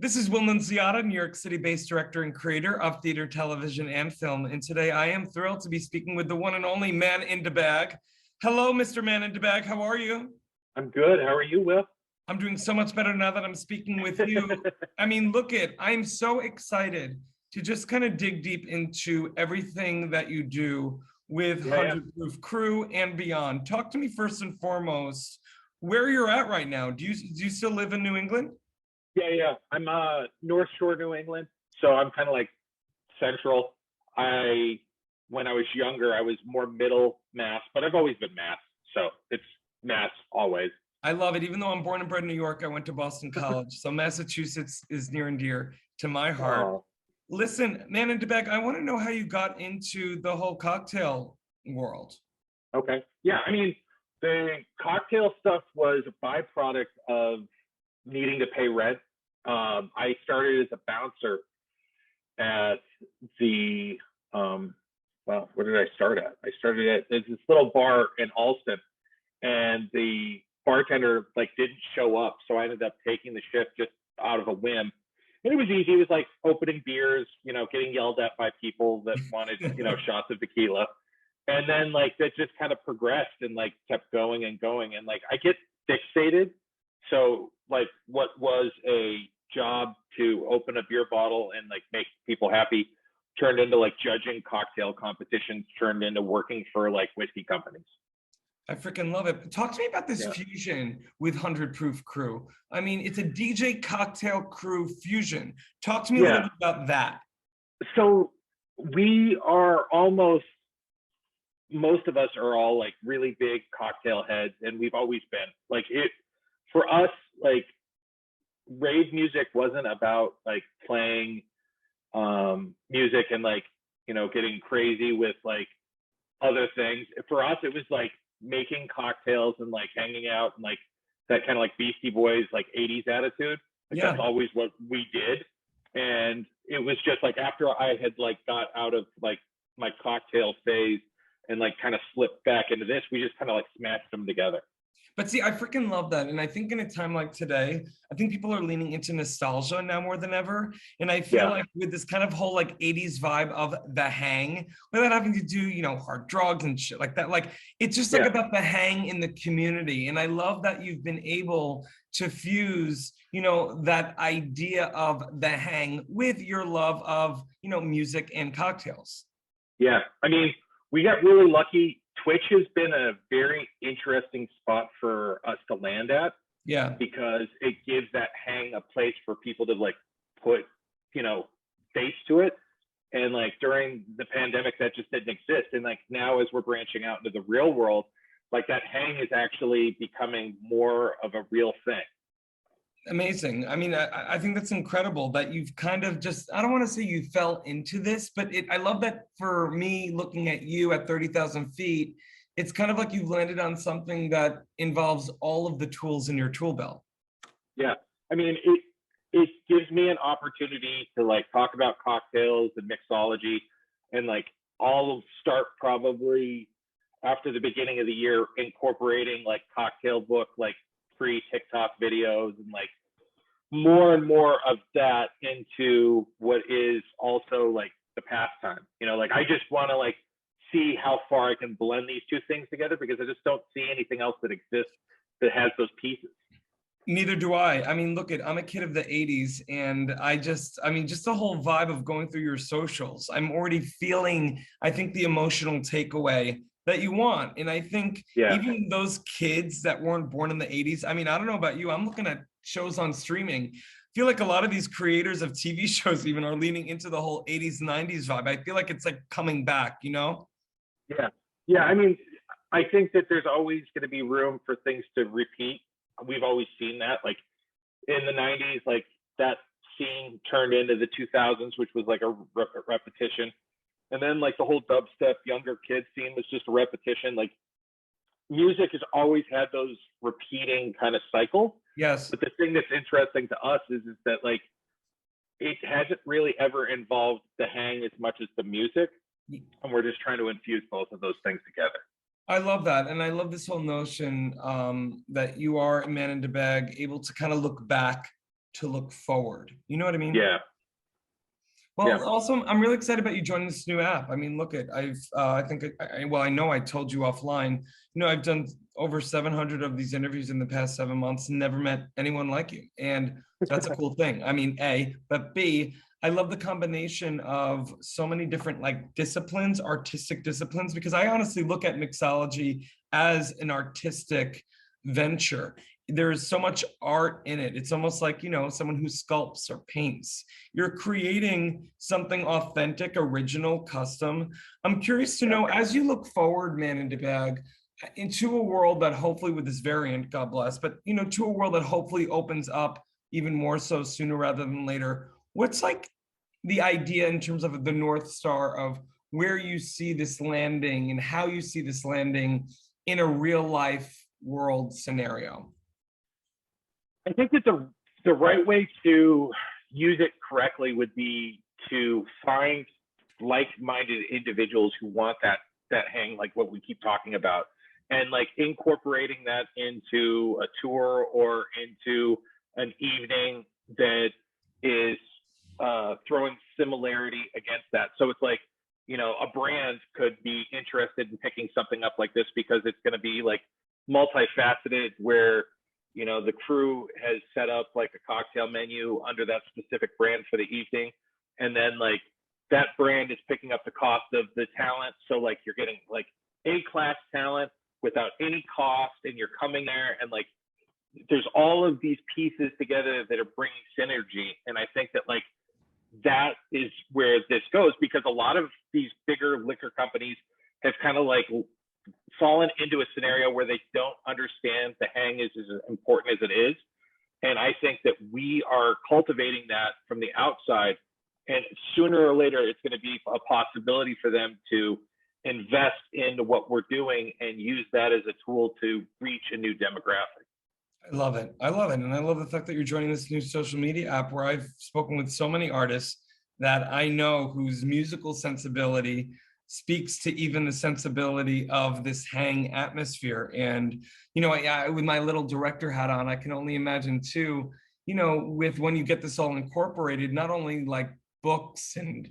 This is Will Nunziata, New York City-based director and creator of theater, television, and film. And today I am thrilled to be speaking with the one and only Man in the Bag. Hello, Mr. Man in the Bag. How are you? I'm good. How are you, Will? I'm doing so much better now that I'm speaking with you. I mean, I'm so excited to just kind of dig deep into everything that you do with 100 Proof Crew and beyond. Talk to me first and foremost, where you're at right now. Do you still live in New England? Yeah. I'm North Shore, New England. So I'm kind of like central. When I was younger, I was more middle Mass, but I've always been Mass. So it's Mass always. I love it. Even though I'm born and bred in New York, I went to Boston College. So Massachusetts is near and dear to my heart. Oh. Listen, Man in the Bag, I want to know how you got into the whole cocktail world. Okay. Yeah. I mean, the cocktail stuff was a byproduct of needing to pay rent. I started as a bouncer at the, where did I start at? I started at this little bar in Alston, and the bartender didn't show up. So I ended up taking the shift just out of a whim. And it was easy. It was like opening beers, getting yelled at by people that wanted, shots of tequila. And then that just kind of progressed and kept going and going. And I get fixated. So what was a job to open a beer bottle and make people happy turned into judging cocktail competitions, turned into working for whiskey companies. I freaking love it. Talk to me about this fusion with 100 Proof Crew. I mean, it's a DJ cocktail crew fusion. Talk to me a little bit about that. So we are most of us are all really big cocktail heads, and we've always been for us, rave music wasn't about playing music and getting crazy with other things. For us, it was making cocktails and hanging out and that kind of Beastie Boys 80s attitude. That's always what we did. And it was just after I had got out of my cocktail phase and kind of slipped back into this, we just kind of smashed them together. But see, I freaking love that. And I think in a time like today, I think people are leaning into nostalgia now more than ever. And I feel with this kind of whole 80s vibe of the hang, without having to do, hard drugs and shit like that, it's just about the hang in the community. And I love that you've been able to fuse, that idea of the hang with your love of, music and cocktails. Yeah. I mean, we got really lucky. Twitch has been a very interesting spot for us to land at. Yeah. Because it gives that hang a place for people to put, face to it. And during the pandemic, that just didn't exist. And now as we're branching out into the real world, that hang is actually becoming more of a real thing. Amazing. I mean, I think that's incredible that you've kind of just, I don't want to say you fell into this, but I love that for me, looking at you at 30,000 feet, it's kind of you've landed on something that involves all of the tools in your tool belt. Yeah. I mean, it gives me an opportunity to talk about cocktails and mixology, and I'll start probably after the beginning of the year incorporating cocktail book, pre-TikTok videos and more and more of that into what is also the pastime. I just want to see how far I can blend these two things together, because I just don't see anything else that exists that has those pieces. Neither do I. I mean, I'm a kid of the 80s, and just the whole vibe of going through your socials, I'm already feeling, I think, the emotional takeaway that you want. And I think even those kids that weren't born in the 80s, I mean, I don't know about you, I'm looking at shows on streaming. I feel a lot of these creators of TV shows even are leaning into the whole 80s, 90s vibe. I feel it's coming back, Yeah. I mean, I think that there's always going to be room for things to repeat. We've always seen that. In the 90s, that scene turned into the 2000s, which was a repetition. And then the whole dubstep younger kid scene was just a repetition. Music has always had those repeating kind of cycle. Yes. But the thing that's interesting to us is that it hasn't really ever involved the hang as much as the music. And we're just trying to infuse both of those things together. I love that. And I love this whole notion that you are a Man in the Bag, able to kind of look back to look forward. You know what I mean? Yeah. Yeah. Well, also, I'm really excited about you joining this new app. I mean, look at, I think, well, I know I told you offline, I've done over 700 of these interviews in the past 7 months, never met anyone like you. And that's a cool thing. I mean, A, but B, I love the combination of so many different like disciplines, artistic disciplines, because I honestly look at mixology as an artistic venture. There's so much art in it. It's almost like, someone who sculpts or paints. You're creating something authentic, original, custom. I'm curious to know, as you look forward, man in the bag, into a world that hopefully with this variant, God bless, but to a world that hopefully opens up even more so sooner rather than later. What's like the idea in terms of the North Star of where you see this landing and how you see this landing in a real life world scenario? I think that the right way to use it correctly would be to find like-minded individuals who want that hang, like what we keep talking about, and like incorporating that into a tour or into an evening that is throwing similarity against that. So it's like, a brand could be interested in picking something up like this because it's going to be like multifaceted, where the crew has set up like a cocktail menu under that specific brand for the evening. And then like that brand is picking up the cost of the talent. So like you're getting like A-class talent without any cost, and you're coming there and like there's all of these pieces together that are bringing synergy. And I think that like that is where this goes, because a lot of these bigger liquor companies have kind of like fallen into a scenario where they don't understand the hang is as important as it is. And I think that we are cultivating that from the outside, and sooner or later it's going to be a possibility for them to invest into what we're doing and use that as a tool to reach a new demographic. I love it. I love it. And I love the fact that you're joining this new social media app where I've spoken with so many artists that I know whose musical sensibility speaks to even the sensibility of this hang atmosphere. And, with my little director hat on, I can only imagine too, with when you get this all incorporated, not only like books and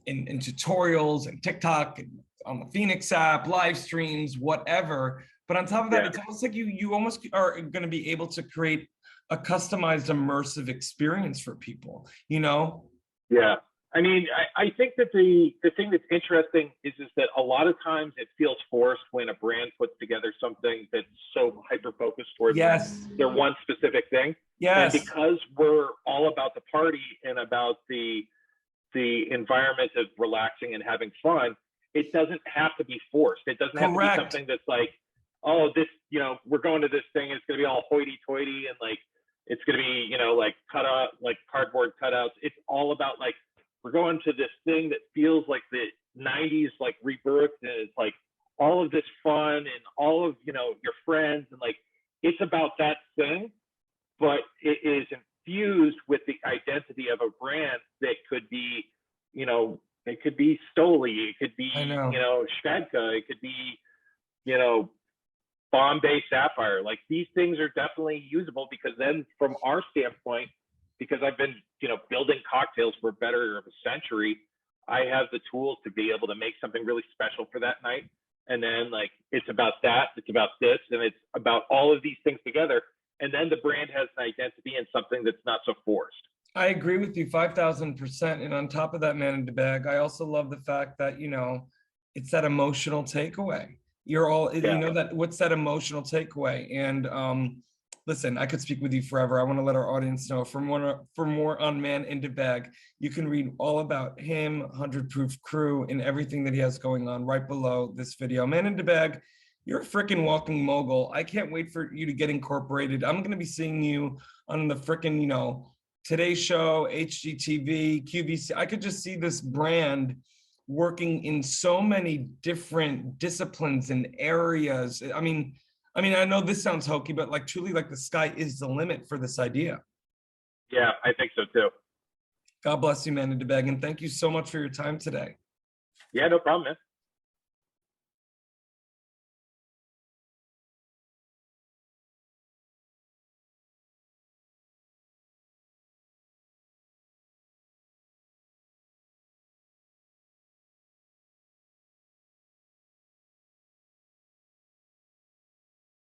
tutorials and TikTok and on the FENIX app, live streams, whatever. But on top of that, it's almost like you almost are going to be able to create a customized, immersive experience for people, Yeah. I mean, I think that the thing that's interesting is that a lot of times it feels forced when a brand puts together something that's so hyper-focused towards their one specific thing. Yes. And because we're all about the party and about the environment of relaxing and having fun, it doesn't have to be forced. It doesn't have to be something that's like, oh, this, we're going to this thing, it's going to be all hoity-toity and like, it's going to be, like cut out, like cardboard cutouts. It's all about like, we're going to this thing that feels like the 90s, like rebirth, and it's like all of this fun and all of, your friends, and like, it's about that thing, but it is infused with the identity of a brand that could be, it could be Stoli, it could be, Shvedka, it could be, Bombay Sapphire. Like these things are definitely usable, because then from our standpoint, because I've been, building cocktails for better of a century, I have the tools to be able to make something really special for that night. And then like, it's about that, it's about this, and it's about all of these things together. And then the brand has an identity and something that's not so forced. I agree with you 5,000%. And on top of that, man in the bag, I also love the fact that, it's that emotional takeaway. You're all, that what's that emotional takeaway? And listen, I could speak with you forever. I want to let our audience know for more on Man in the Bag, you can read all about him, 100 Proof Crew, and everything that he has going on right below this video. Man in the Bag, you're a freaking walking mogul. I can't wait for you to get incorporated. I'm going to be seeing you on the freaking, Today Show, HGTV, QVC. I could just see this brand working in so many different disciplines and areas. I mean, I know this sounds hokey, but like truly, like the sky is the limit for this idea. Yeah, I think so too. God bless you, man in the bag, and thank you so much for your time today. Yeah, no problem, man.